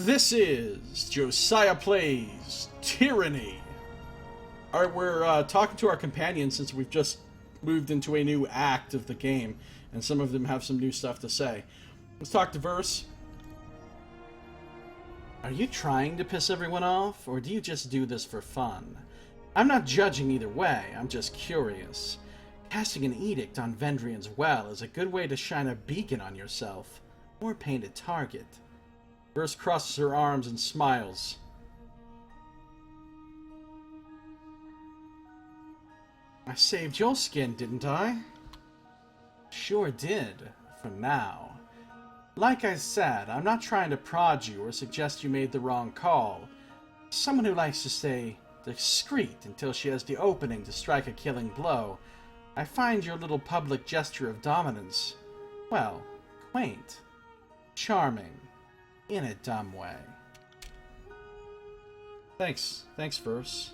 This is Josiah Plays Tyranny. Alright, we're talking to our companions since we've just moved into a new act of the game, and some of them have some new stuff to say. Let's talk to Verse. Are you trying to piss everyone off, or do you just do this for fun? I'm not judging either way, I'm just curious. Casting an edict on Vendrian's well is a good way to shine a beacon on yourself, or paint a target. Verse crosses her arms and smiles. I saved your skin, didn't I? Sure did, for now. Like I said, I'm not trying to prod you or suggest you made the wrong call. Someone who likes to stay discreet until she has the opening to strike a killing blow. I find your little public gesture of dominance, well, quaint, charming, in a dumb way. Thanks, Verse.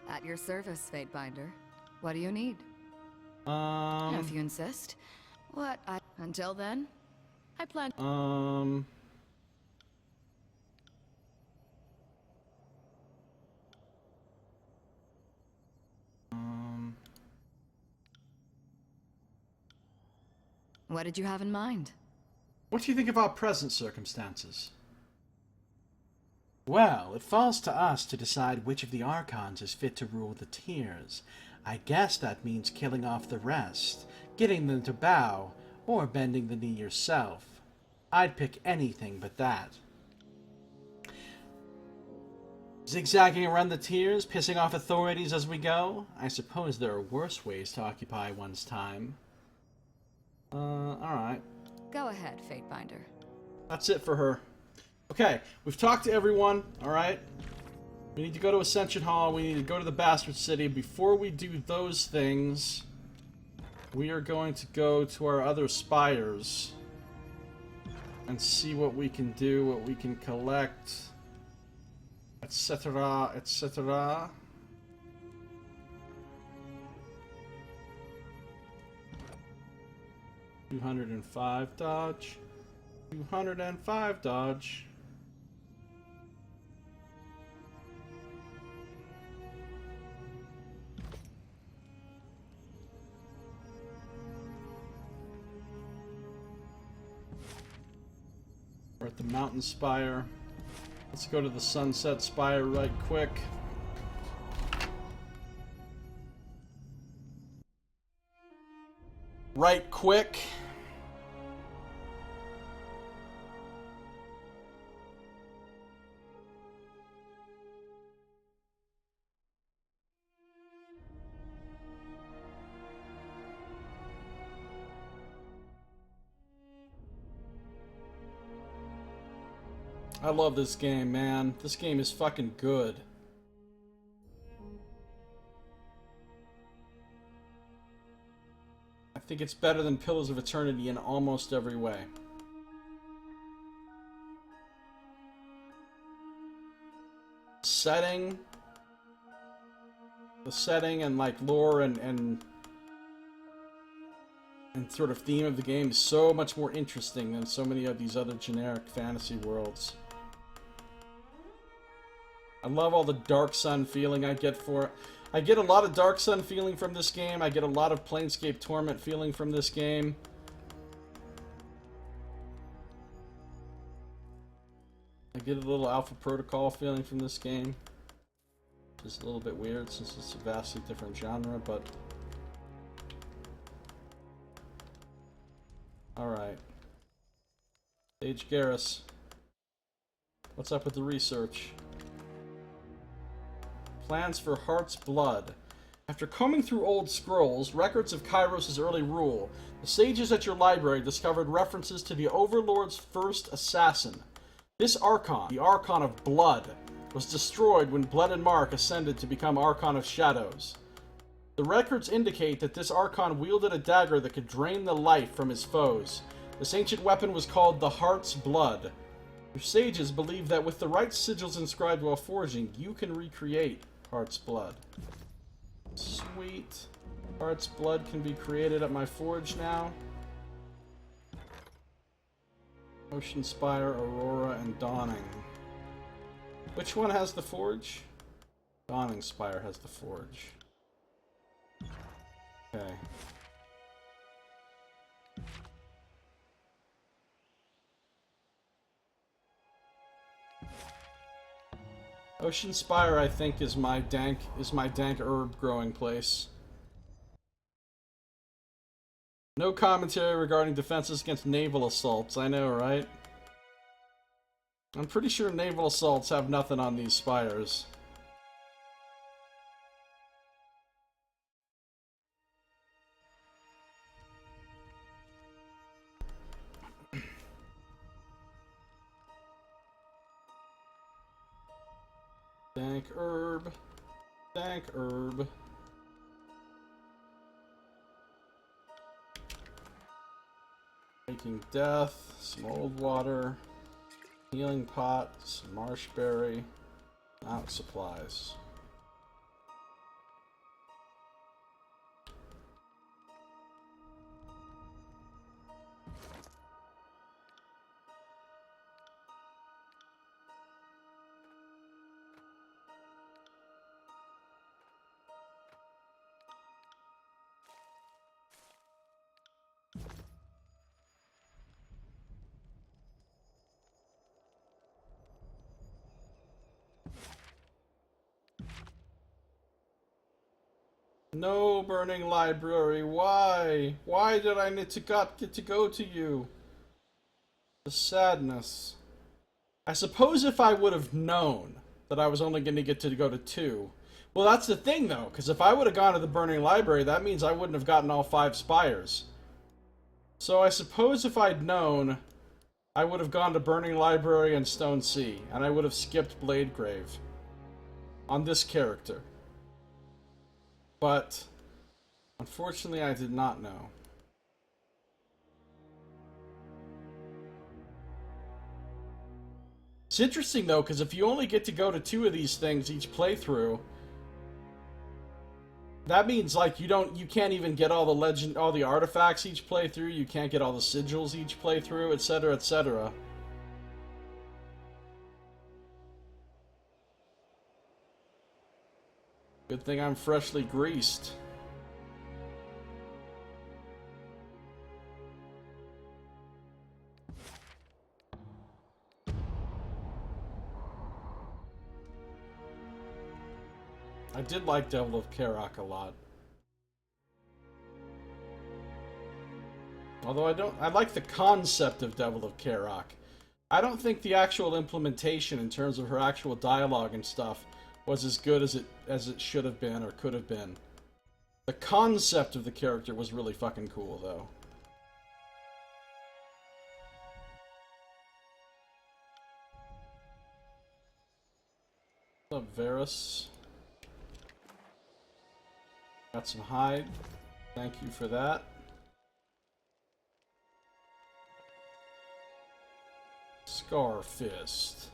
At your service, Fatebinder. What do you need? If you insist. Until then, I plan. What did you have in mind? What do you think of our present circumstances? Well, it falls to us to decide which of the Archons is fit to rule the tiers. I guess that means killing off the rest, getting them to bow, or bending the knee yourself. I'd pick anything but that. Zigzagging around the tiers, pissing off authorities as we go? I suppose there are worse ways to occupy one's time. Alright. Go ahead, Fatebinder. That's it for her. Okay, we've talked to everyone, alright? We need to go to Ascension Hall, we need to go to the Bastard City. Before we do those things, we are going to go to our other spires and see what we can do, what we can collect, etc., etc. $205 dodge. $205 dodge. We're at the Mountain Spire. Let's go to the Sunset Spire right quick. Right quick. I love this game, man. This game is fucking good. I think it's better than Pillars of Eternity in almost every way. Setting. The setting and like lore and sort of theme of the game is so much more interesting than so many of these other generic fantasy worlds. I love all the Dark Sun feeling I get for it. I get a lot of Dark Sun feeling from this game. I get a lot of Planescape Torment feeling from this game. I get a little Alpha Protocol feeling from this game. Just a little bit weird since it's a vastly different genre, but... Alright. Sage Garrus. What's up with the research? Plans for Heart's Blood. After combing through old scrolls, records of Kairos' early rule, the sages at your library discovered references to the Overlord's first assassin. This Archon, the Archon of Blood, was destroyed when Blood and Mark ascended to become Archon of Shadows. The records indicate that this Archon wielded a dagger that could drain the life from his foes. This ancient weapon was called the Heart's Blood. Your sages believe that with the right sigils inscribed while forging, you can recreate Heart's Blood. Sweet. Heart's Blood can be created at my forge now. Ocean Spire, Aurora, and Dawning. Which one has the forge? Dawning Spire has the forge. Okay. Ocean Spire, I think, is my dank herb growing place. No commentary regarding defenses against naval assaults. I know, right? I'm pretty sure naval assaults have nothing on these spires. Dank herb. Dank herb. Making death. Some old water. Healing pot. Some marshberry. Out supplies. No, Burning Library, why? Why did I need to get to go to you? The sadness. I suppose if I would have known that I was only going to get to go to 2. Well, that's the thing, though, because if I would have gone to the Burning Library, that means I wouldn't have gotten all 5 spires. So I suppose if I'd known, I would have gone to Burning Library and Stone Sea, and I would have skipped Bladegrave on this character. But, unfortunately, I did not know. It's interesting, though, because if you only get to go to 2 of these things each playthrough, that means, like, you can't even get all the artifacts each playthrough, you can't get all the sigils each playthrough, etc., etc. Good thing I'm freshly greased. I did like Devil of Karak a lot. Although I like the concept of Devil of Karak. I don't think the actual implementation in terms of her actual dialogue and stuff was as good as it should have been or could have been. The concept of the character was really fucking cool, though. What's up, Varus? Got some hide. Thank you for that. Scarfist.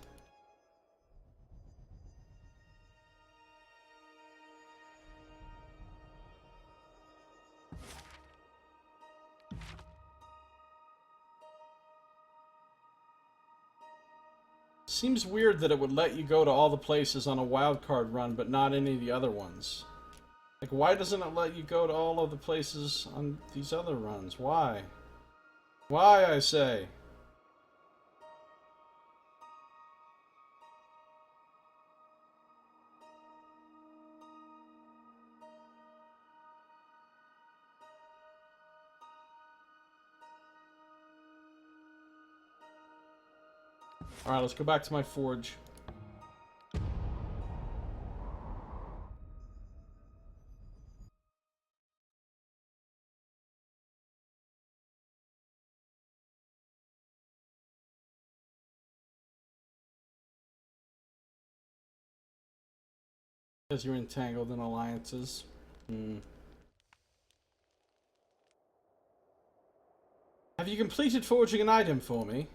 Seems weird that it would let you go to all the places on a wildcard run, but not any of the other ones. Like, why doesn't it let you go to all of the places on these other runs? Why? Why, I say? Alright, let's go back to my forge. Because you're entangled in alliances. Have you completed forging an item for me?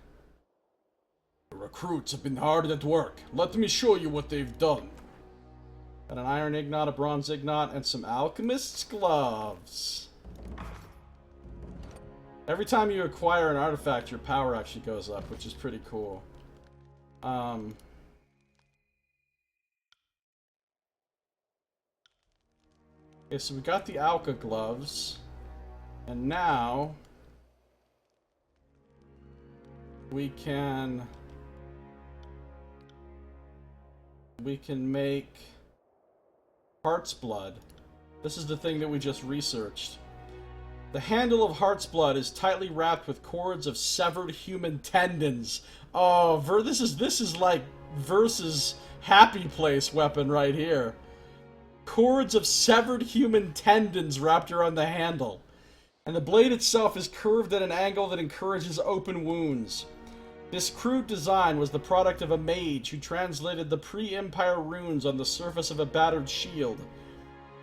The recruits have been hard at work. Let me show you what they've done. Got an iron ignot, a bronze ignot, and some alchemist's gloves. Every time you acquire an artifact, your power actually goes up, which is pretty cool. Okay, so we got the Alka gloves. And now we can make Heart's Blood. This is the thing that we just researched. The handle of Heart's Blood is tightly wrapped with cords of severed human tendons. Oh, this is like Versus happy place weapon right here. Cords of severed human tendons wrapped around the handle. And the blade itself is curved at an angle that encourages open wounds. This crude design was the product of a mage who translated the pre-Empire runes on the surface of a battered shield.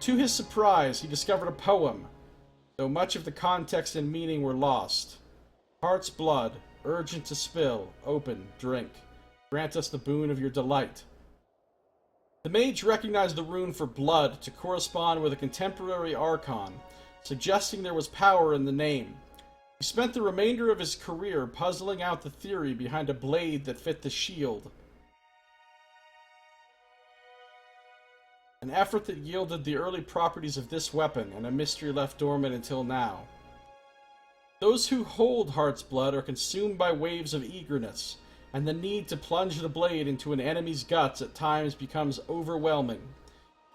To his surprise, he discovered a poem, though much of the context and meaning were lost. Heart's blood, urgent to spill, open, drink. Grant us the boon of your delight. The mage recognized the rune for blood to correspond with a contemporary archon, suggesting there was power in the name. He spent the remainder of his career puzzling out the theory behind a blade that fit the shield. An effort that yielded the early properties of this weapon, and a mystery left dormant until now. Those who hold Heart's Blood are consumed by waves of eagerness, and the need to plunge the blade into an enemy's guts at times becomes overwhelming.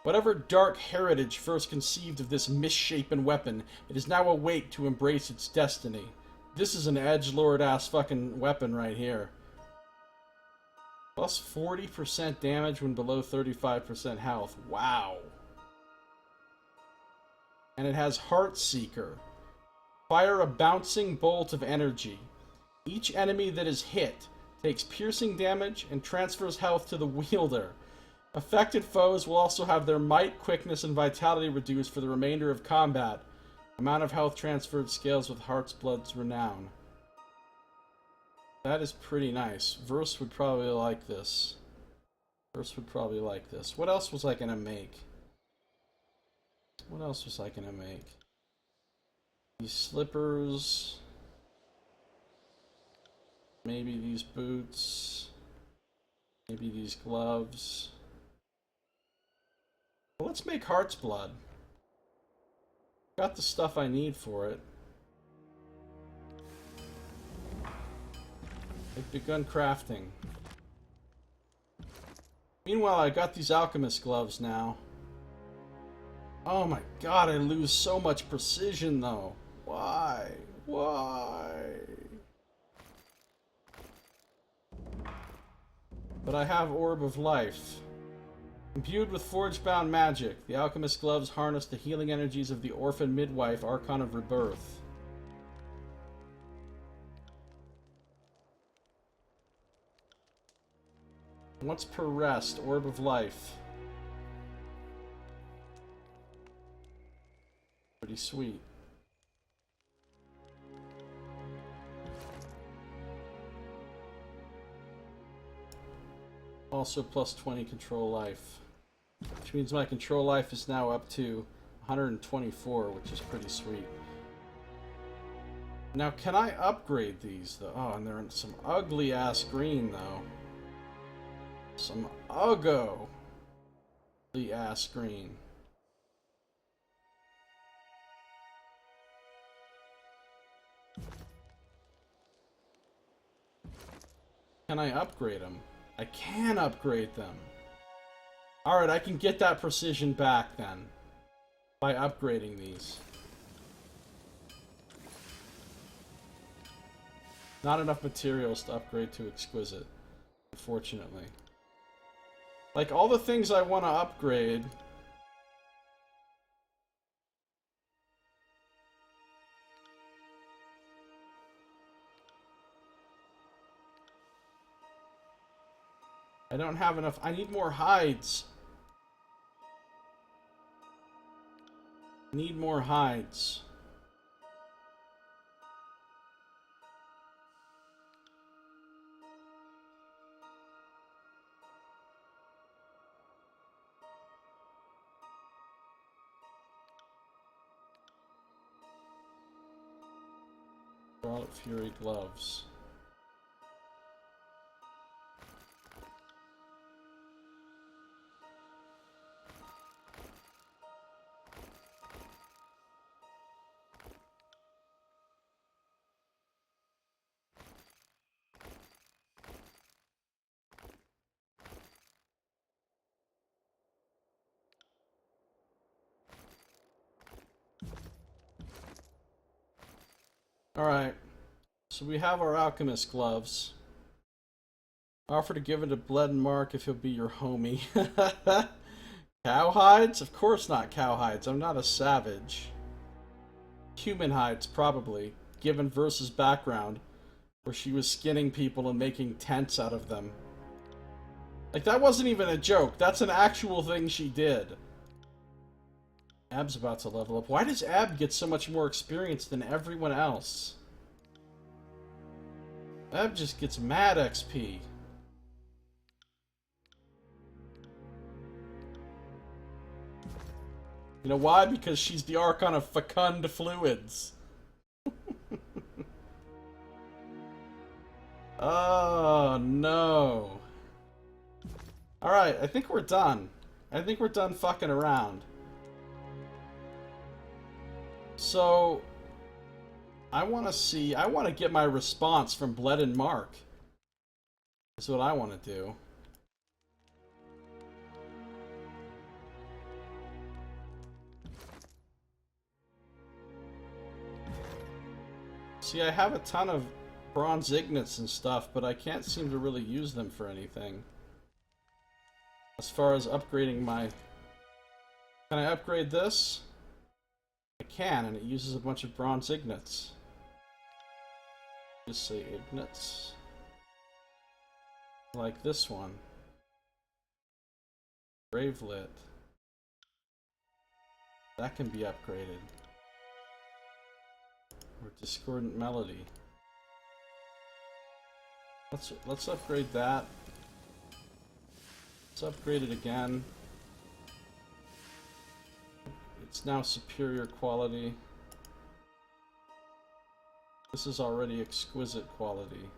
Whatever dark heritage first conceived of this misshapen weapon, it is now awake to embrace its destiny. This is an edgelord-ass fucking weapon right here. Plus 40% damage when below 35% health. Wow. And it has Heartseeker. Fire a bouncing bolt of energy. Each enemy that is hit takes piercing damage and transfers health to the wielder. Affected foes will also have their might, quickness, and vitality reduced for the remainder of combat. Amount of health transferred scales with Heart's Blood's renown. That is pretty nice. Verse would probably like this. Verse would probably like this. What else was I gonna make? What else was I gonna make? These slippers. Maybe these boots. Maybe these gloves. Well, let's make Heart's Blood. Got the stuff I need for it. I've begun crafting. Meanwhile, I got these alchemist gloves now. Oh my god, I lose so much precision though. Why? Why? But I have Orb of Life. Imbued with forge-bound magic, the alchemist gloves harness the healing energies of the orphan midwife, Archon of Rebirth. Once per rest, Orb of Life. Pretty sweet. Also plus 20 control life. Which means my control life is now up to 124, which is pretty sweet. Now, can I upgrade these, though? Oh, and they're in some ugly-ass green, though. Some ugly-ass green. Can I upgrade them? I can upgrade them. Alright, I can get that precision back, then. By upgrading these. Not enough materials to upgrade to exquisite, unfortunately. Like, all the things I want to upgrade... I don't have enough. I need more hides. Need more hides. Scarlet Fury gloves. Alright. So we have our alchemist gloves. Offer to give it to Bled and Mark if he'll be your homie. Cowhides? Of course not cowhides. I'm not a savage. Human hides, probably. Given Versa's background, where she was skinning people and making tents out of them. Like, that wasn't even a joke. That's an actual thing she did. Ab's about to level up. Why does Ab get so much more experience than everyone else? Ab just gets mad XP. You know why? Because she's the Archon of Fecund Fluids. Oh, no. Alright, I think we're done. I think we're done fucking around. So, I want to get my response from Bled and Mark. That's what I want to do. See, I have a ton of bronze ignits and stuff, but I can't seem to really use them for anything. As far as upgrading my... Can I upgrade this? I can, and it uses a bunch of bronze ignits. Just say ignits. Like this one. Gravelit. That can be upgraded. Or Discordant Melody. Let's upgrade that. Let's upgrade it again. It's now superior quality. This is already exquisite quality.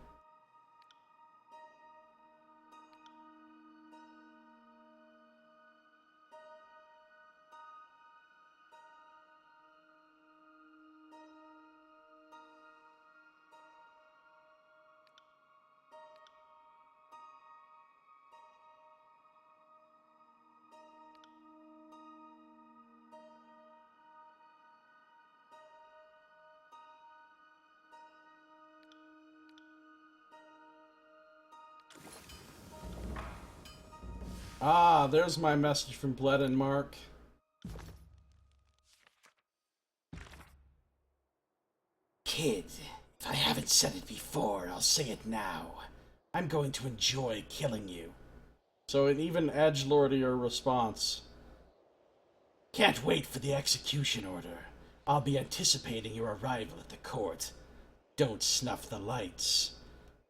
Ah, there's my message from Bled and Mark. Kid, if I haven't said it before, I'll say it now. I'm going to enjoy killing you. So an even edgelordier response. Can't wait for the execution order. I'll be anticipating your arrival at the court. Don't snuff the lights.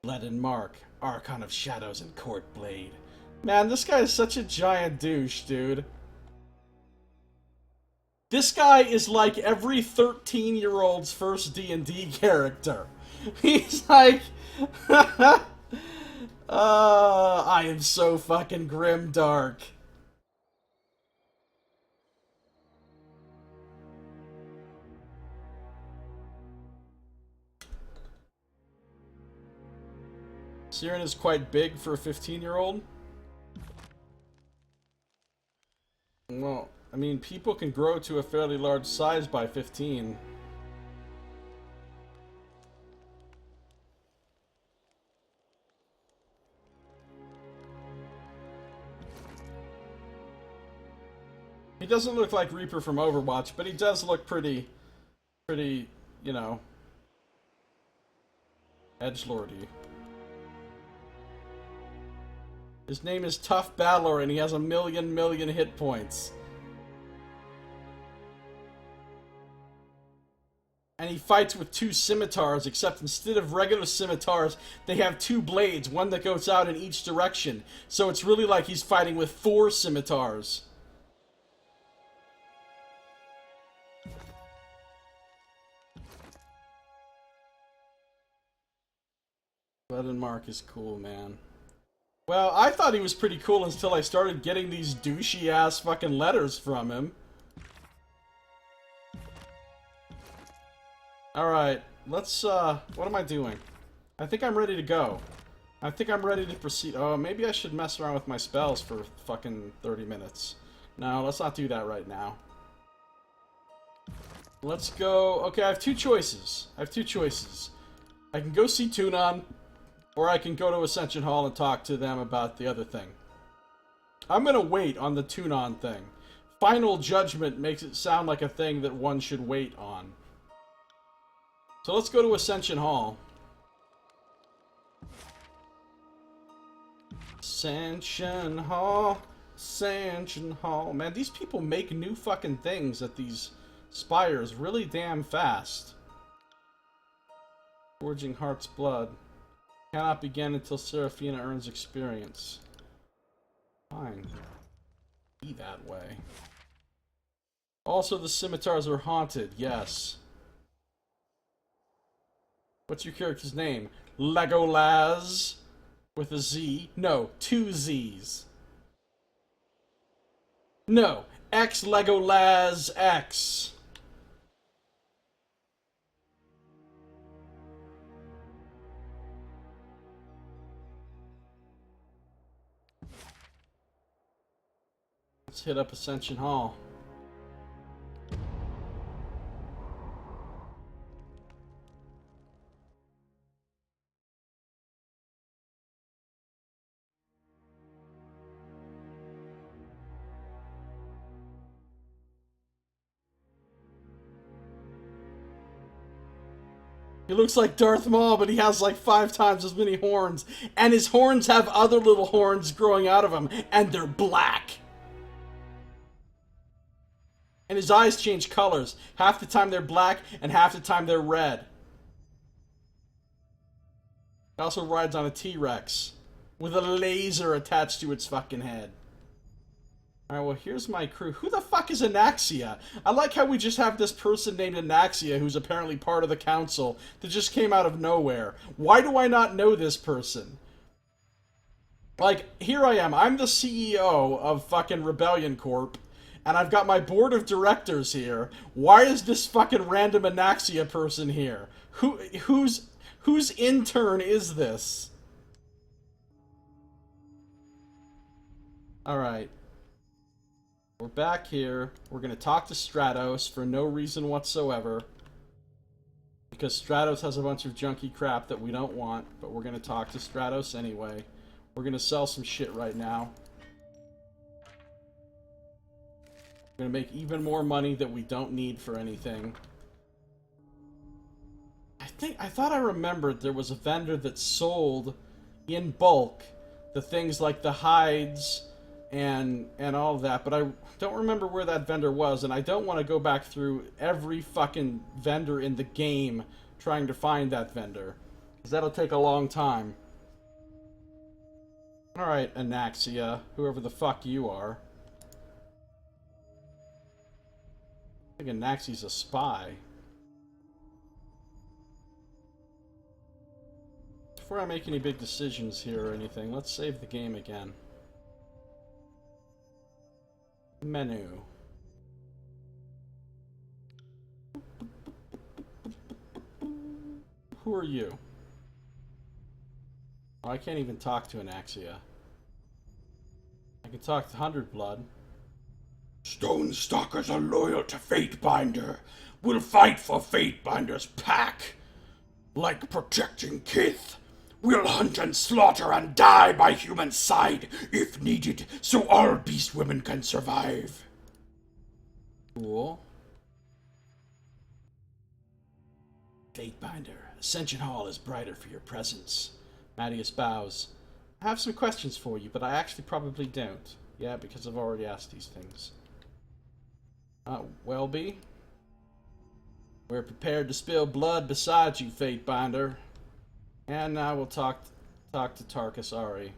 Bled and Mark, Archon of Shadows and Court Blade. Man, this guy is such a giant douche, dude. This guy is like every 13-year-old's first D&D character. He's like... I am so fucking grimdark. Siren is quite big for a 15-year-old. Well, I mean, people can grow to a fairly large size by 15. He doesn't look like Reaper from Overwatch, but he does look pretty, you know, edgelordy. His name is Tough Battler, and he has a million hit points. And he fights with 2 scimitars, except instead of regular scimitars, they have 2 blades, one that goes out in each direction. So it's really like he's fighting with 4 scimitars. Bled and Mark is cool, man. Well, I thought he was pretty cool until I started getting these douchey-ass fucking letters from him. Alright, let's, what am I doing? I think I'm ready to go. I think I'm ready to proceed. Oh, maybe I should mess around with my spells for fucking 30 minutes. No, let's not do that right now. Let's go... Okay, I have two choices. I can go see Tunon, or I can go to Ascension Hall and talk to them about the other thing. I'm gonna wait on the Tunon thing. Final Judgment makes it sound like a thing that one should wait on. So let's go to Ascension Hall. Ascension Hall. Ascension Hall. Man, these people make new fucking things at these spires really damn fast. Forging Heart's Blood. Cannot begin until Seraphina earns experience. Fine. Be that way. Also, the scimitars are haunted. Yes. What's your character's name? Legolas? With a Z? No, two Z's. No, X Legolas X. Let's hit up Ascension Hall. He looks like Darth Maul, but he has like 5 times as many horns. And his horns have other little horns growing out of him, and they're black. And his eyes change colors. Half the time they're black, and half the time they're red. He also rides on a T-Rex with a laser attached to its fucking head. Alright, well, here's my crew. Who the fuck is Anaxia? I like how we just have this person named Anaxia, who's apparently part of the council, that just came out of nowhere. Why do I not know this person? Like, here I am. I'm the CEO of fucking Rebellion Corp, and I've got my board of directors here. Why is this fucking random Anaxia person here? Whose intern is this? Alright. We're back here. We're going to talk to Stratos for no reason whatsoever. Because Stratos has a bunch of junky crap that we don't want, but we're going to talk to Stratos anyway. We're going to sell some shit right now. We're going to make even more money that we don't need for anything. I thought I remembered there was a vendor that sold in bulk the things like the hides and all of that, but I don't remember where that vendor was, and I don't want to go back through every fucking vendor in the game trying to find that vendor, because that'll take a long time. Alright, Anaxia, whoever the fuck you are. I think Anaxia's a spy. Before I make any big decisions here or anything, let's save the game again. Menu. Who are you? Oh, I can't even talk to Anaxia. I can talk to 100 Blood. Stonestalkers are loyal to Fatebinder. We'll fight for Fatebinder's pack. Like protecting Kith. We'll hunt and slaughter and die by human side, if needed, so all beast women can survive. Cool. Fatebinder, Ascension Hall is brighter for your presence. Mattias bows. I have some questions for you, but I actually probably don't. Yeah, because I've already asked these things. Welby? We're prepared to spill blood beside you, Fatebinder. And now we'll talk to Tarkus Ari.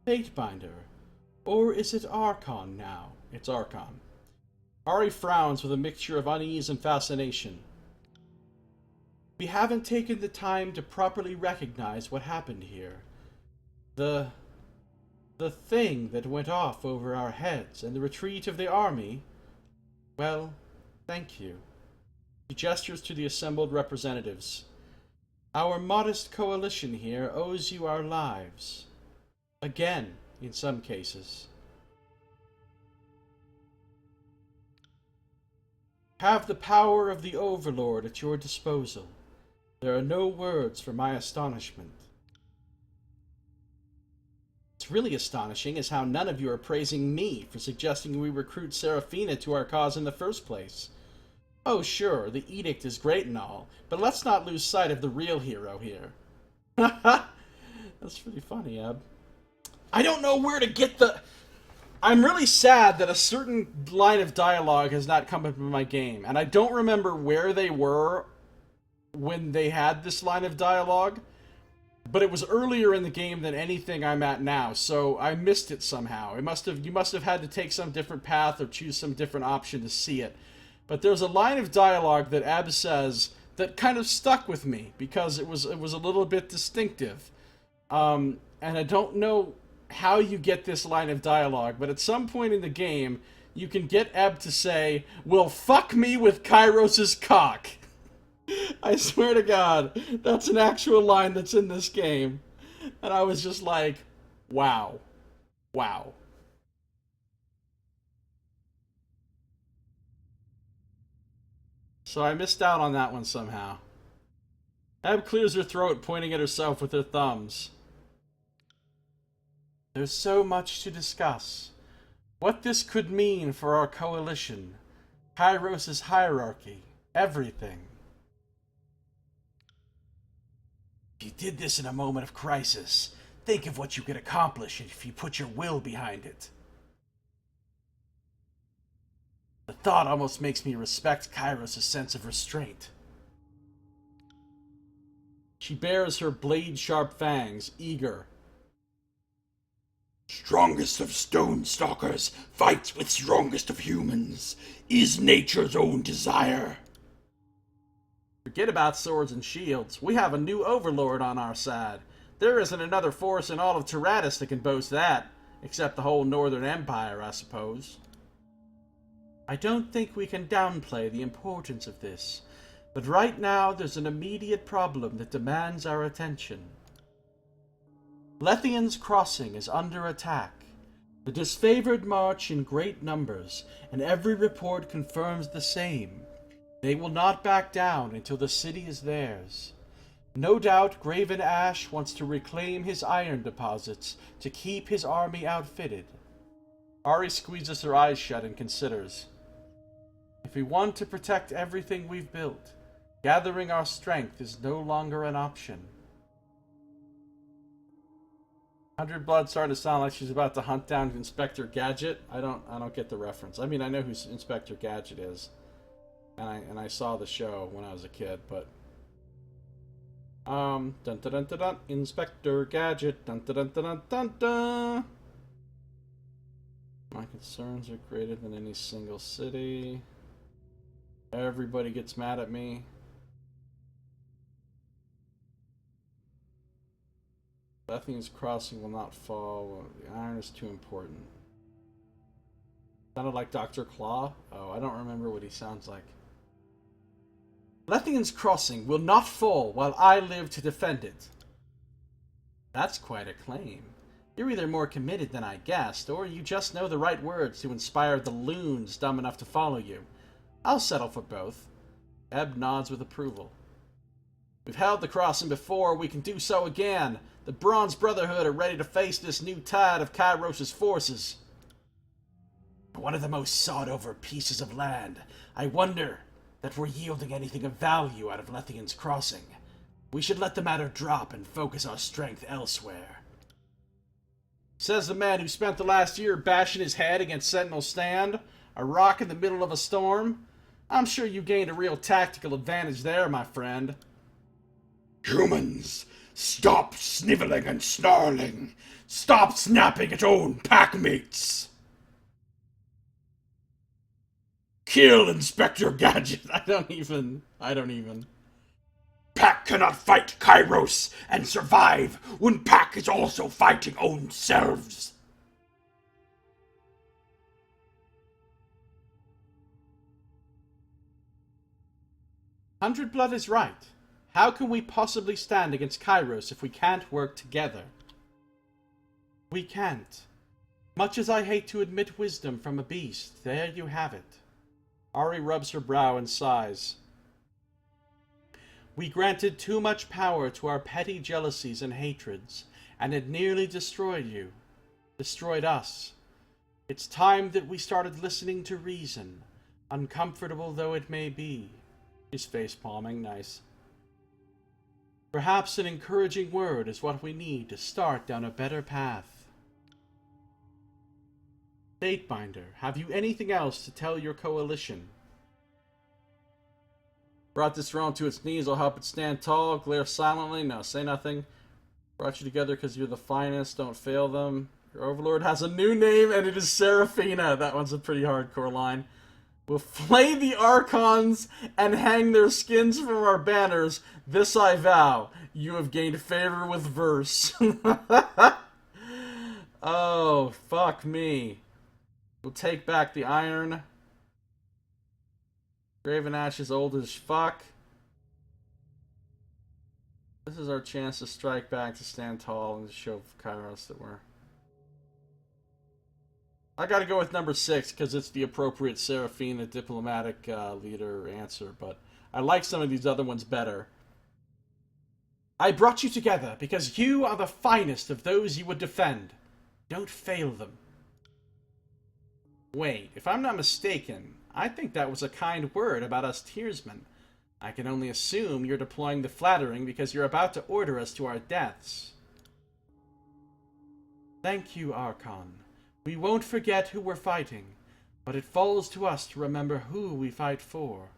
Fatebinder. Or is it Archon now? It's Archon. Ari frowns with a mixture of unease and fascination. We haven't taken the time to properly recognize what happened here. The thing that went off over our heads and the retreat of the army. Well, thank you. He gestures to the assembled representatives. Our modest coalition here owes you our lives. Again, in some cases. Have the power of the Overlord at your disposal. There are no words for my astonishment. What's really astonishing is how none of you are praising me for suggesting we recruit Seraphina to our cause in the first place. Oh sure, the edict is great and all, but let's not lose sight of the real hero here. That's pretty funny, Ab. I don't know where to get the... I'm really sad that a certain line of dialogue has not come up in my game, and I don't remember where they were when they had this line of dialogue, but it was earlier in the game than anything I'm at now, so I missed it somehow. You must have had to take some different path or choose some different option to see it. But there's a line of dialogue that Ab says that kind of stuck with me because it was a little bit distinctive. And I don't know how you get this line of dialogue, but at some point in the game, you can get Ebb to say, "Well, fuck me with Kairos' cock." I swear to God, that's an actual line that's in this game. And I was just like, wow. Wow. So I missed out on that one somehow. Ebb clears her throat, pointing at herself with her thumbs. There's so much to discuss. What this could mean for our coalition. Kairos' hierarchy. Everything. If you did this in a moment of crisis, think of what you could accomplish if you put your will behind it. The thought almost makes me respect Kairos' sense of restraint. She bares her blade-sharp fangs, eager. Strongest of stone stalkers fights with strongest of humans, is nature's own desire. Forget about swords and shields. We have a new overlord on our side. There isn't another force in all of Tyrannis that can boast that, except the whole Northern Empire, I suppose. I don't think we can downplay the importance of this, but right now there's an immediate problem that demands our attention. Lethian's Crossing is under attack. The disfavored march in great numbers, and every report confirms the same. They will not back down until the city is theirs. No doubt Graven Ash wants to reclaim his iron deposits to keep his army outfitted. Ari squeezes her eyes shut and considers. If we want to protect everything we've built, gathering our strength is no longer an option. 100 Blood starting to sound like she's about to hunt down Inspector Gadget. I don't get the reference. I mean, I know who Inspector Gadget is. And I saw the show when I was a kid, but dun dun dun dun dun, Inspector Gadget, dun dun dun dun dun dun. My concerns are greater than any single city. Everybody gets mad at me. Lethian's Crossing will not fall. The iron is too important. Sounded like Dr. Claw? Oh, I don't remember what he sounds like. Lethian's Crossing will not fall while I live to defend it. That's quite a claim. You're either more committed than I guessed, or you just know the right words to inspire the loons dumb enough to follow you. I'll settle for both. Ebb nods with approval. We've held the crossing before, we can do so again. The Bronze Brotherhood are ready to face this new tide of Kairos' forces. One of the most sought-over pieces of land. I wonder that we're yielding anything of value out of Lethian's Crossing. We should let the matter drop and focus our strength elsewhere. Says the man who spent the last year bashing his head against Sentinel's stand, a rock in the middle of a storm. I'm sure you gained a real tactical advantage there, my friend. Humans, stop sniveling and snarling. Stop snapping at own packmates. Kill Inspector Gadget. I don't even. Pack cannot fight Kairos and survive when Pack is also fighting own selves. Hundred Blood is right. How can we possibly stand against Kairos if we can't work together? We can't. Much as I hate to admit wisdom from a beast, there you have it. Ari rubs her brow and sighs. We granted too much power to our petty jealousies and hatreds, and it nearly destroyed you. Destroyed us. It's time that we started listening to reason, uncomfortable though it may be. She's face-palming, nice. Perhaps an encouraging word is what we need to start down a better path. Fatebinder, have you anything else to tell your coalition? Brought this throne to its knees, I'll help it stand tall, glare silently, no, say nothing. Brought you together because you're the finest, don't fail them. Your overlord has a new name, and it is Seraphina. That one's a pretty hardcore line. We'll flay the Archons and hang their skins from our banners. This I vow. You have gained favor with verse. Oh, fuck me. We'll take back the iron. Graven Ash is old as fuck. This is our chance to strike back, to stand tall, and to show Kairos that we're... I gotta go with number 6, because it's the appropriate Seraphina diplomatic leader answer, but I like some of these other ones better. I brought you together because you are the finest of those you would defend. Don't fail them. Wait, if I'm not mistaken, I think that was a kind word about us Tearsmen. I can only assume you're deploying the flattering because you're about to order us to our deaths. Thank you, Archon. We won't forget who we're fighting, but it falls to us to remember who we fight for.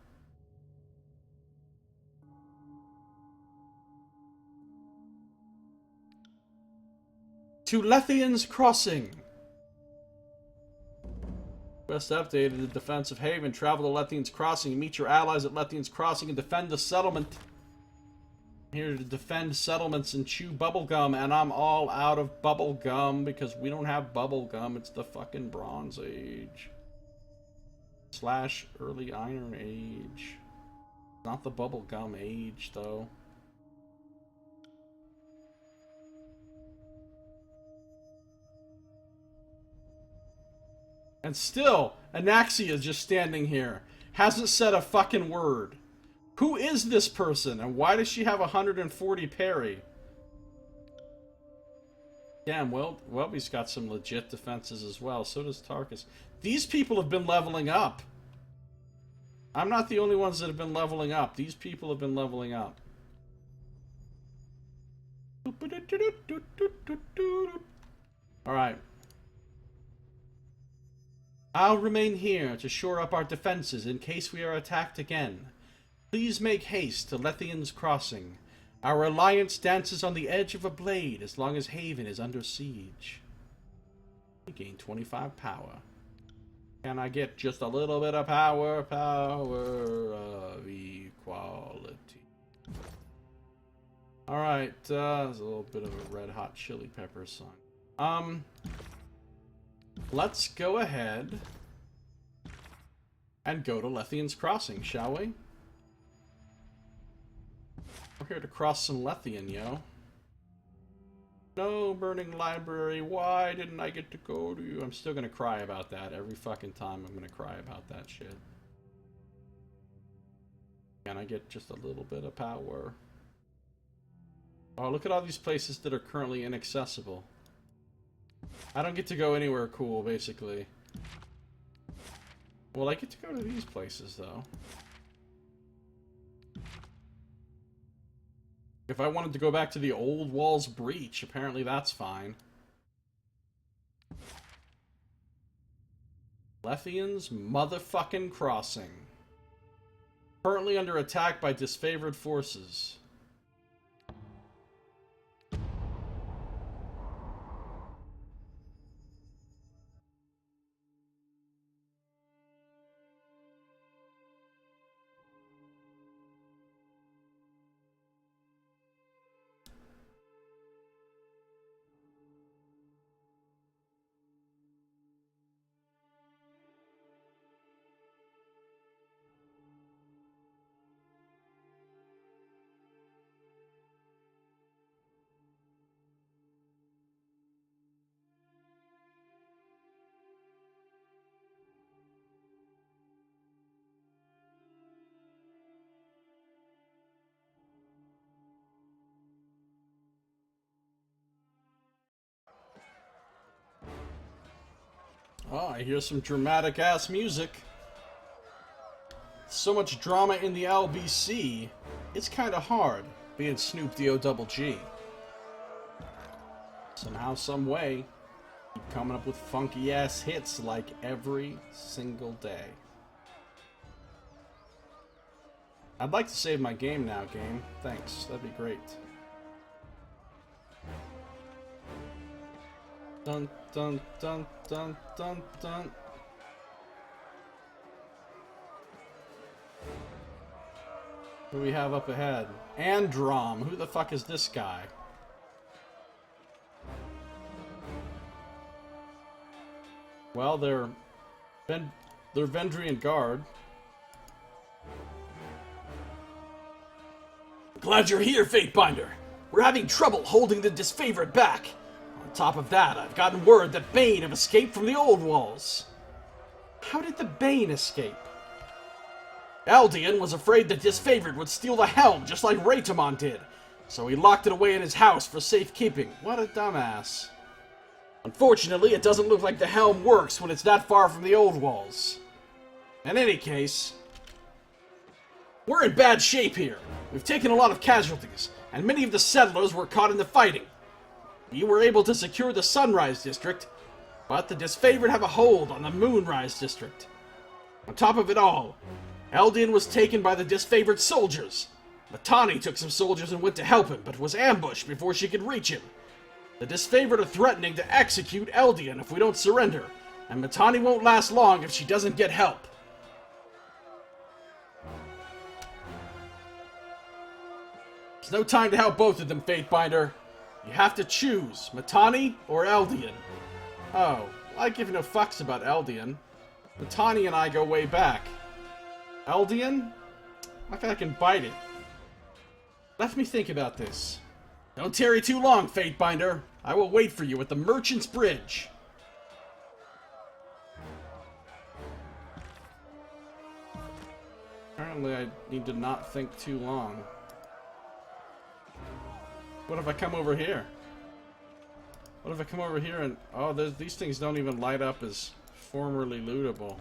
To Lethian's Crossing! Quest updated. The defense of Haven. Travel to Lethian's Crossing. Meet your allies at Lethian's Crossing and defend the settlement. I'm here to defend settlements and chew bubblegum, and I'm all out of bubblegum because we don't have bubblegum. It's the fucking Bronze Age. / Early Iron Age. Not the bubblegum age, though. And still, Anaxia is just standing here. Hasn't said a fucking word. Who is this person, and why does she have 140 parry? Damn, Welby's got some legit defenses as well. So does Tarkus. These people have been leveling up. I'm not the only ones that have been leveling up. These people have been leveling up. Alright. I'll remain here to shore up our defenses in case we are attacked again. Please make haste to Lethian's Crossing. Our alliance dances on the edge of a blade as long as Haven is under siege. We gain 25 power. Can I get just a little bit of power? Power of equality. Alright, there's a little bit of a Red Hot Chili Pepper song. Let's go ahead and go to Lethian's Crossing, shall we? We're here to cross some Lethian, yo. No, Burning Library, why didn't I get to go to you? I'm still gonna cry about that every fucking time. I'm gonna cry about that shit. Can I get just a little bit of power? Oh, look at all these places that are currently inaccessible. I don't get to go anywhere cool, basically. Well, I get to go to these places, though. If I wanted to go back to the Old Walls Breach, apparently that's fine. Lethian's motherfucking Crossing. Currently under attack by disfavored forces. Oh, I hear some dramatic-ass music. So much drama in the LBC, it's kinda hard being Snoop D-O-double-G. Somehow, some way, keep coming up with funky-ass hits like every single day. I'd like to save my game now, game. Thanks, that'd be great. Dun dun dun dun dun dun. What do we have up ahead? Androm. Who the fuck is this guy? Well, they're Vendrian Guard. Glad you're here, Fatebinder. We're having trouble holding the disfavored back. On top of that, I've gotten word that Bane have escaped from the old walls. How did the Bane escape? Eldian was afraid that disfavored would steal the helm just like Raytamon did, so he locked it away in his house for safekeeping. What a dumbass. Unfortunately, it doesn't look like the helm works when it's that far from the old walls. In any case, we're in bad shape here. We've taken a lot of casualties, and many of the settlers were caught in the fighting. We were able to secure the Sunrise District, but the disfavored have a hold on the Moonrise District. On top of it all, Eldian was taken by the disfavored soldiers. Matani took some soldiers and went to help him, but was ambushed before she could reach him. The disfavored are threatening to execute Eldian if we don't surrender, and Matani won't last long if she doesn't get help. There's no time to help both of them, Fatebinder. You have to choose, Matani or Eldian. Oh, I give no fucks about Eldian. Matani and I go way back. Eldian? I think I can bite it. Let me think about this. Don't tarry too long, Fatebinder. I will wait for you at the Merchant's Bridge. Apparently I need to not think too long. What if I come over here? What if I come over here and... Oh, these things don't even light up as formerly lootable.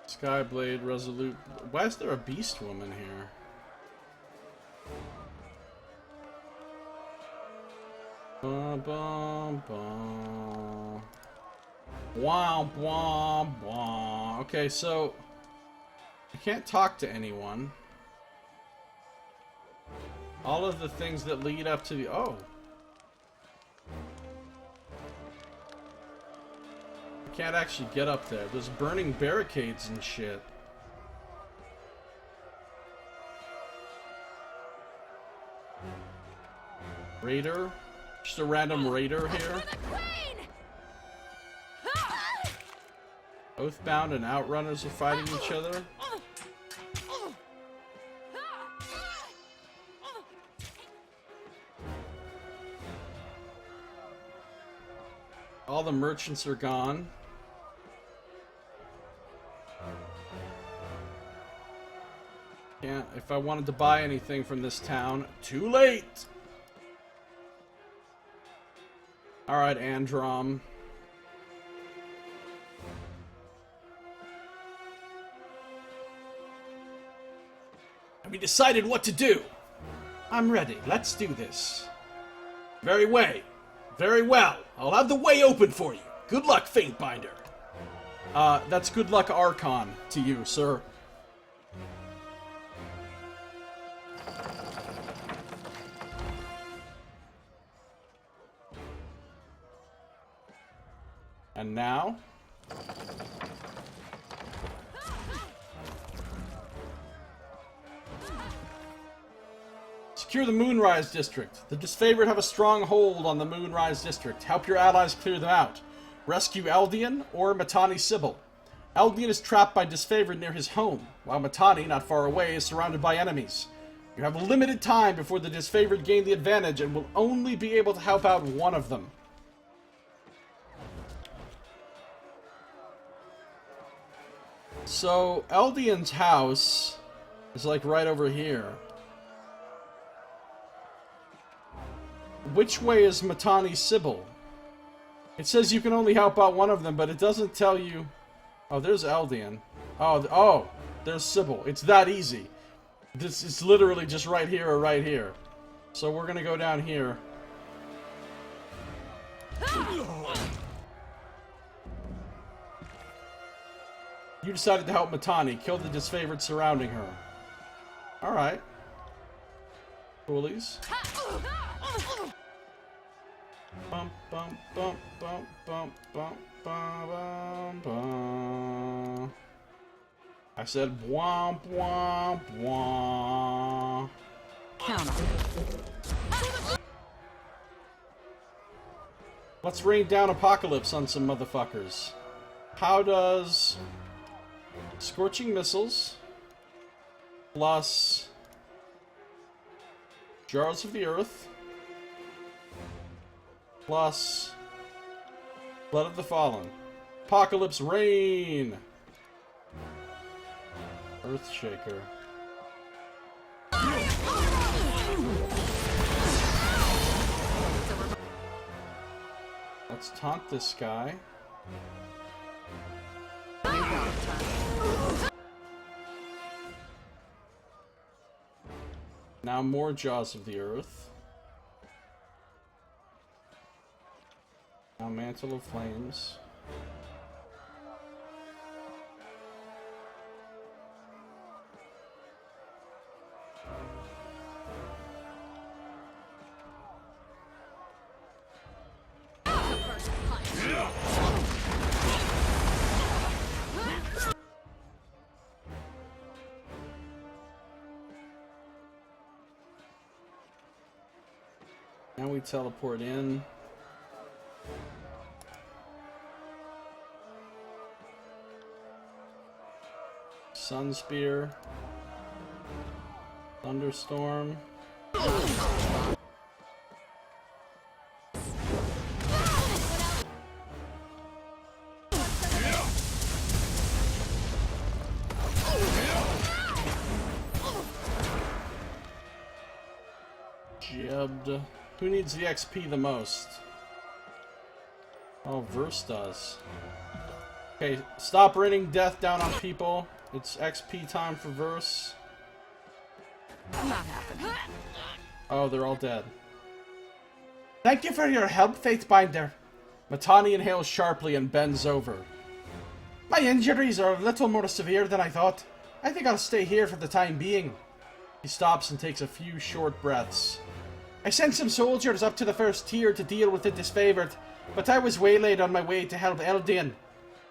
Skyblade, Resolute... Why is there a Beast Woman here? Bum, bum, bum. Womp, womp, womp. Okay, so... I can't talk to anyone. All of the things that lead up to the... Oh! I can't actually get up there. There's burning barricades and shit. Raider? Just a random raider here. Oathbound and Outrunners are fighting each other. All the merchants are gone. Can't, if I wanted to buy anything from this town, too late! Alright, Androm. Have you decided what to do? I'm ready. Let's do this. Very well. I'll have the way open for you. Good luck, Fatebinder. That's good luck Archon to you, sir. And now... Secure the Moonrise District. The disfavored have a strong hold on the Moonrise District. Help your allies clear them out. Rescue Eldian or Matani Sybil. Eldian is trapped by disfavored near his home, while Matani, not far away, is surrounded by enemies. You have limited time before the disfavored gain the advantage and will only be able to help out one of them. So, Eldian's house is like right over here. which way is Matani Sybil? It says you can only help out one of them, but it doesn't tell you... Oh, there's Eldian. Oh, there's Sybil. It's that easy. This is literally just right here or right here. So we're gonna go down here. You decided to help Matani, kill the disfavored surrounding her. Alright. Coolies. Bum, bum, bum, bum, bum, bum, bum, bum. I said womp, womp, womp. Counter. Let's rain down apocalypse on some motherfuckers. How does Scorching Missiles plus Jars of the Earth plus Blood of the Fallen. Apocalypse Rain! Earthshaker. Let's taunt this guy. Now more Jaws of the Earth. Now Mantle of Flames. Now we teleport in. Sun Spear. Thunderstorm. Jabbed. Who needs the XP the most? Oh, Verse does. Okay, stop raining death down on people. It's XP time for Verse. Not happening. Oh, they're all dead. Thank you for your help, Faithbinder. Matani inhales sharply and bends over. My injuries are a little more severe than I thought. I think I'll stay here for the time being. He stops and takes a few short breaths. I sent some soldiers up to the first tier to deal with the disfavored, but I was waylaid on my way to help Eldian.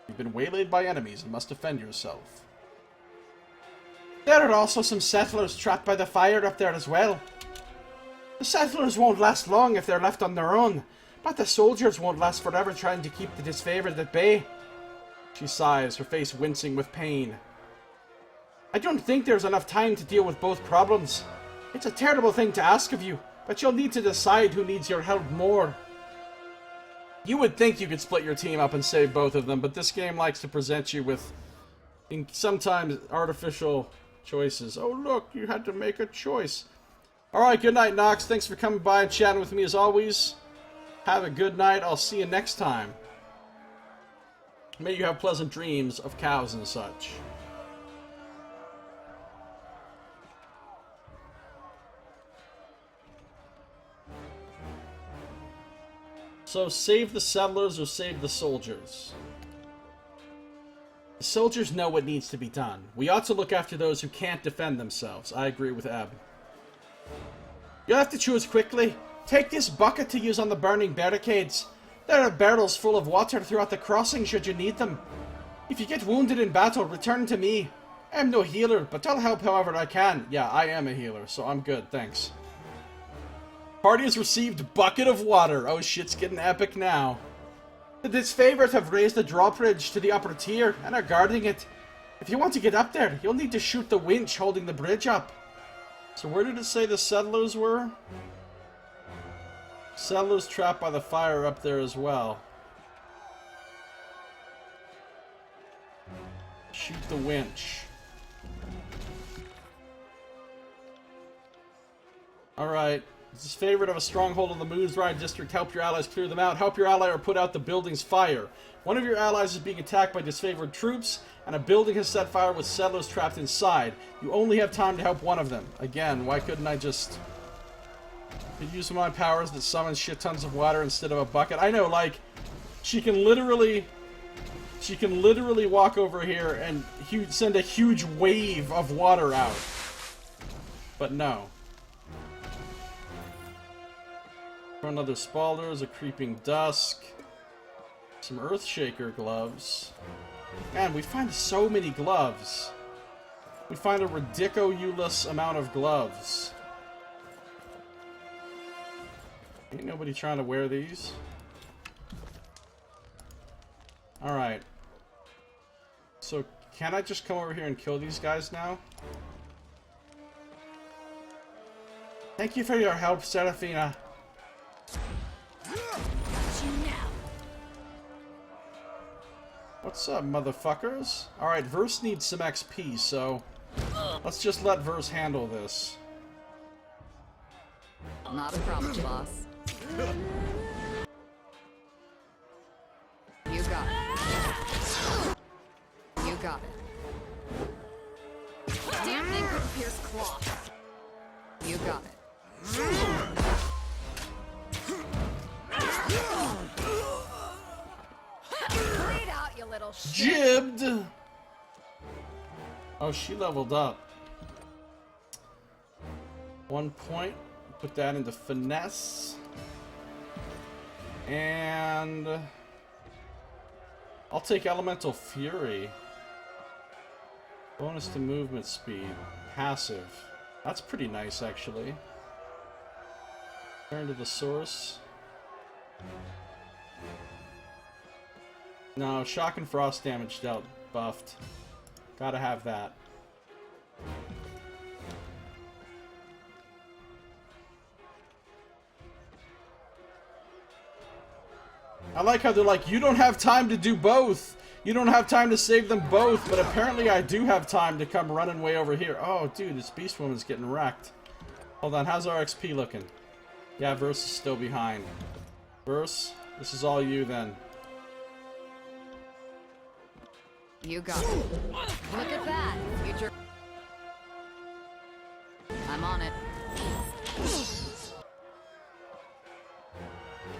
You've been waylaid by enemies and must defend yourself. There are also some settlers trapped by the fire up there as well. The settlers won't last long if they're left on their own, but the soldiers won't last forever trying to keep the disfavored at bay. She sighs, her face wincing with pain. I don't think there's enough time to deal with both problems. It's a terrible thing to ask of you, but you'll need to decide who needs your help more. You would think you could split your team up and save both of them, but this game likes to present you with sometimes artificial choices. Oh look, you had to make a choice. Alright, good night, Nox. Thanks for coming by and chatting with me as always. Have a good night. I'll see you next time. May you have pleasant dreams of cows and such. So, save the settlers or save the soldiers? The soldiers know what needs to be done. We ought to look after those who can't defend themselves. I agree with Eb. You'll have to choose quickly. Take this bucket to use on the burning barricades. There are barrels full of water throughout the crossing should you need them. If you get wounded in battle, return to me. I am no healer, but I'll help however I can. Yeah, I am a healer, so I'm good, thanks. Party has received bucket of water. Oh, shit's getting epic now. The disfavored have raised the drawbridge to the upper tier and are guarding it. If you want to get up there, you'll need to shoot the winch holding the bridge up. So where did it say the settlers were? Settlers trapped by the fire up there as well. Shoot the winch. Alright. Disfavored of a stronghold in the Moonsride district. Help your allies clear them out. Help your ally or put out the building's fire. One of your allies is being attacked by disfavored troops, and a building has set fire with settlers trapped inside. You only have time to help one of them. Again, why couldn't I just use my powers that summon shit tons of water instead of a bucket? I know, like, she can literally walk over here and send a huge wave of water out. But no. Another Spalders, a Creeping Dusk, some Earthshaker gloves. Man, we find so many gloves. We find a ridiculous amount of gloves. Ain't nobody trying to wear these. Alright. So, can I just come over here and kill these guys now? Thank you for your help, Seraphina. What's up, motherfuckers? Alright, Verse needs some XP, so let's just let Verse handle this. Not a problem, boss. You got it. You got it. Damn thing could pierce cloth. You got it. Bleed out, you little shit. Jibbed! Oh, she leveled up. 1 point. Put that into finesse. And I'll take Elemental Fury. Bonus to movement speed. Passive. That's pretty nice, actually. Turn to the source. No, shock and frost damage dealt buffed. Gotta have that. I like how they're like, you don't have time to do both. You don't have time to save them both, but apparently I do have time to come running way over here. Oh, dude, this Beast Woman's getting wrecked. Hold on, how's our XP looking? Yeah, Verse is still behind. Verse, this is all you then. You got it. Look at that, future. I'm on it.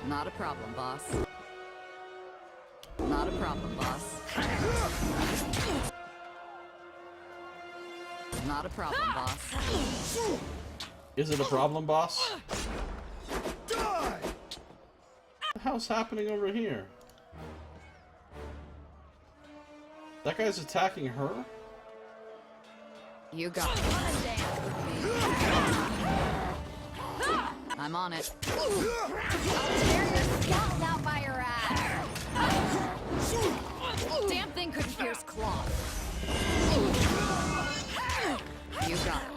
Not a problem, boss. Not a problem, boss. Not a problem, boss. Is it a problem, boss? What the hell's happening over here? That guy's attacking her? You got it. I'm on it. I'll tear your scalp out by your ass. Damn thing couldn't pierce cloth. You got it.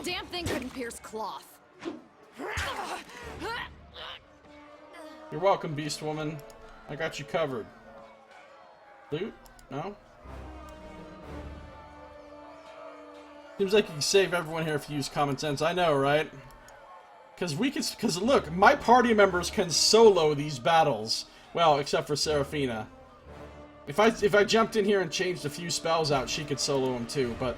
Damn thing couldn't pierce cloth. You're welcome, Beast Woman. I got you covered. Loot? No? Seems like you can save everyone here if you use common sense. I know, right? Because look, my party members can solo these battles. Well, except for Seraphina. If I jumped in here and changed a few spells out, she could solo them too, but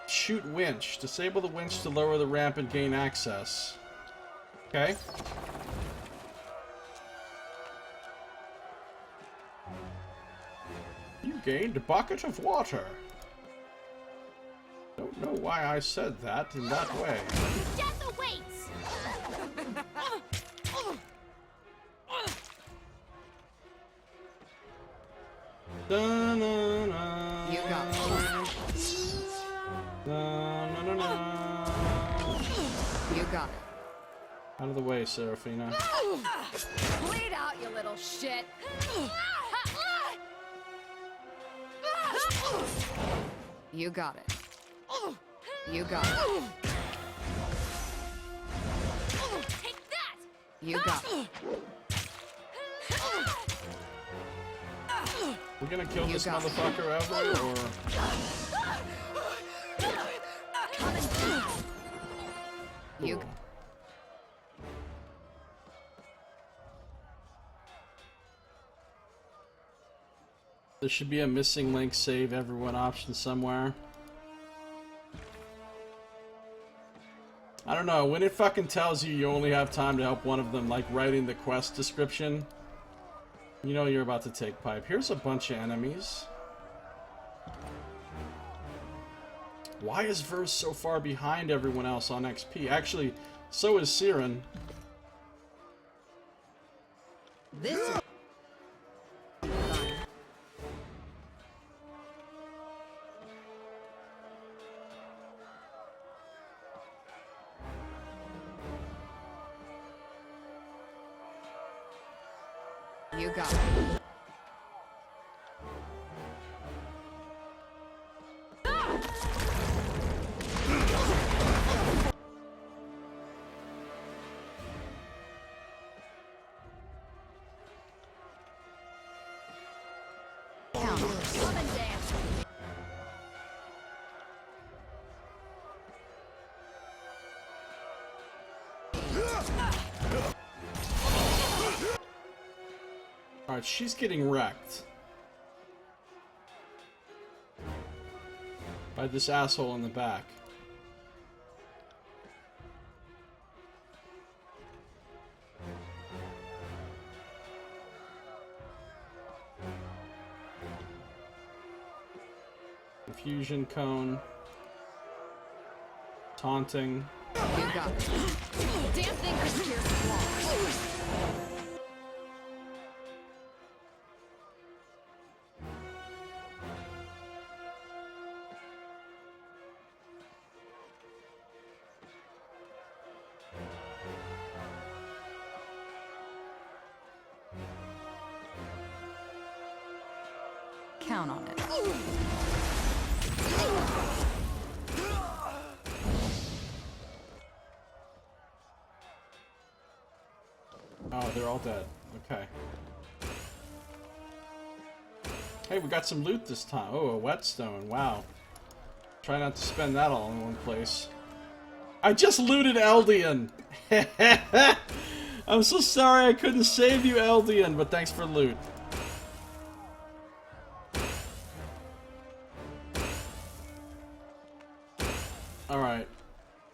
shoot winch. Disable the winch to lower the ramp and gain access. Okay. You gained a bucket of water. Don't know why I said that in that way. Death awaits! Da-na-na. You got it. Da-na-na-na. You got it. Out of the way, Seraphina. Bleed out, you little shit. You got it. You got it. Take that! You got it. We're gonna kill this motherfucker ever, or... You. Cool. There should be a missing link save everyone option somewhere. I don't know, when it fucking tells you you only have time to help one of them, like writing the quest description, you know you're about to take pipe. Here's a bunch of enemies. Why is Verse so far behind everyone else on XP? Actually, so is Siren. This. You got it. Alright, she's getting wrecked by this asshole in the back. Confusion cone. Taunting. You got it. Damn thing could pierce the wall. Count on it. Oh, they're all dead. Okay. Hey, we got some loot this time. Oh, a whetstone. Wow. Try not to spend that all in one place. I just looted Eldian! I'm so sorry I couldn't save you, Eldian, but thanks for loot. Alright.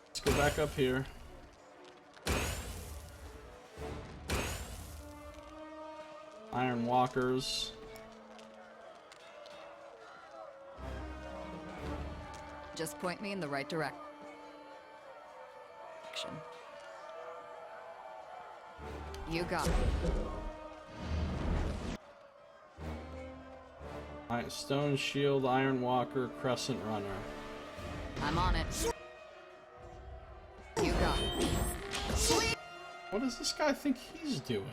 Let's go back up here. Iron walkers. Just point me in the right direction. You got it. Alright, stone shield, iron walker, crescent runner. I'm on it. You got it. What does this guy think he's doing?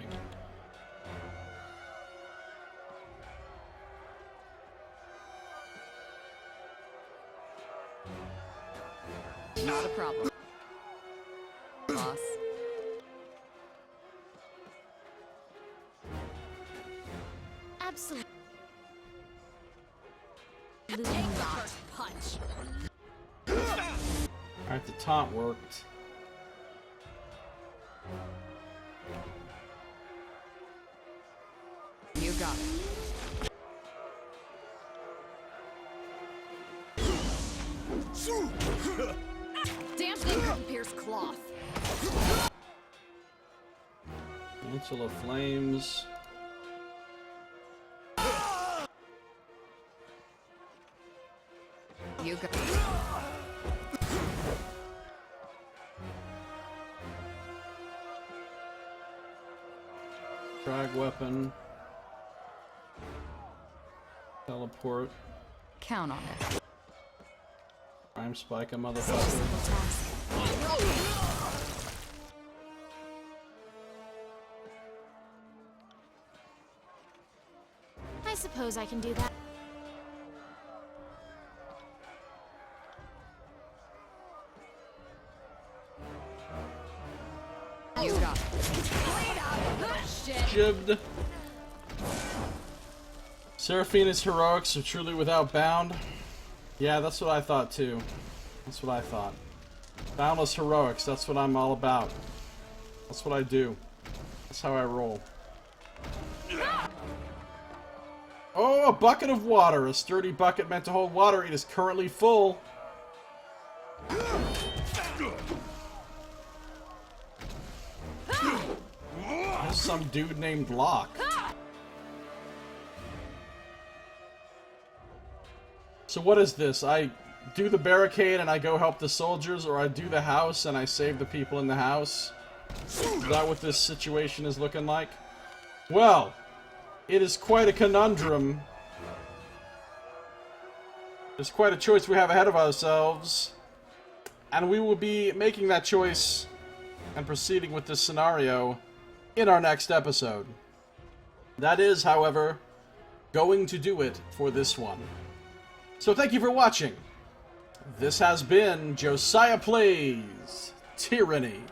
Not a problem. Boss. Absolutely not. Punch. Alright, the taunt worked. You got it. Damn thing couldn't pierce cloth. Mantle of Flames. You got it. Drag weapon. Teleport. Count on it. Prime spike a motherfucker. I suppose I can do that. You got it. Shit. Jibbed. Seraphina's heroics are truly without bound. Yeah, that's what I thought too. That's what I thought. Boundless heroics, that's what I'm all about. That's what I do. That's how I roll. Oh, a bucket of water. A sturdy bucket meant to hold water. It is currently full. There's some dude named Locke. So what is this? I do the barricade and I go help the soldiers, or I do the house and I save the people in the house? Is that what this situation is looking like? Well, it is quite a conundrum. There's quite a choice we have ahead of ourselves. And we will be making that choice and proceeding with this scenario in our next episode. That is, however, going to do it for this one. So thank you for watching. This has been Josiah Plays Tyranny.